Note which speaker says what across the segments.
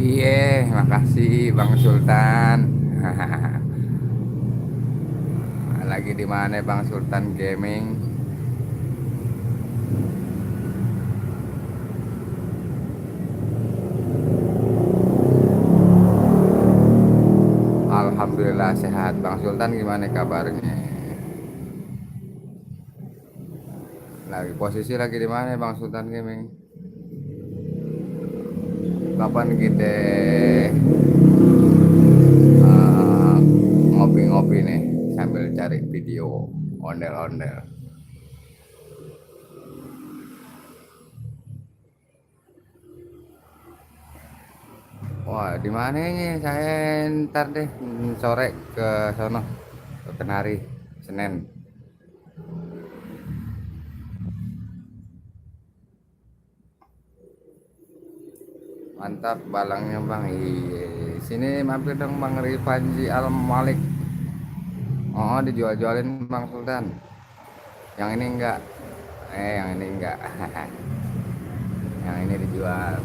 Speaker 1: Iya, makasih Bang Sultan. Lagi di mana Bang Sultan Gaming? Alhamdulillah sehat. Bang Sultan gimana kabarnya? Lagi posisi lagi di mana Bang Sultan Gaming? Kapan kita ngopi-ngopi nih sambil cari video ondel-ondel? Wah, di mana ini? Saya ntar deh sore ke sono, ke Kenari, Senen. Mantap balangnya Bang. Iya, sini mampir dong Bang Rifanji Al Malik. Oh, dijual-jualin Bang Sultan. Yang ini enggak. Yang ini enggak. Yang ini dijual.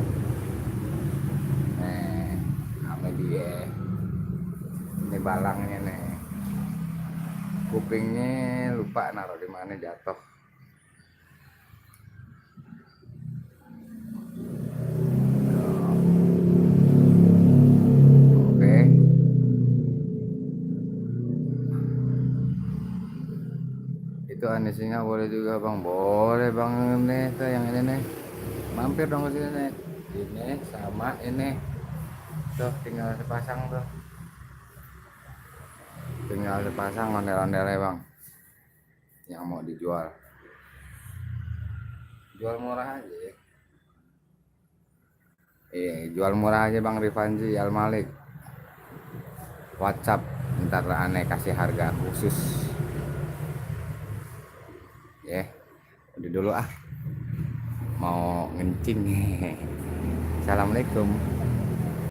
Speaker 1: Sama dia. Ini balangnya nih. Kupingnya lupa naruh di mana jatuh. Oke. Itu anisinya boleh juga Bang. Boleh Bang ini tuh yang ini nih. Mampir dong ke sini nih. Ini sama ini. Tuh tinggal sepasang tuh. Tinggal sepasang ondel-ondelnya Bang. Yang mau dijual. Jual murah aja ya. Iya, jual murah aja Bang Rifanji Al Malik. WhatsApp ntar aneh kasih harga khusus. Ya, udah dulu ah. Mau ngencing. Assalamualaikum.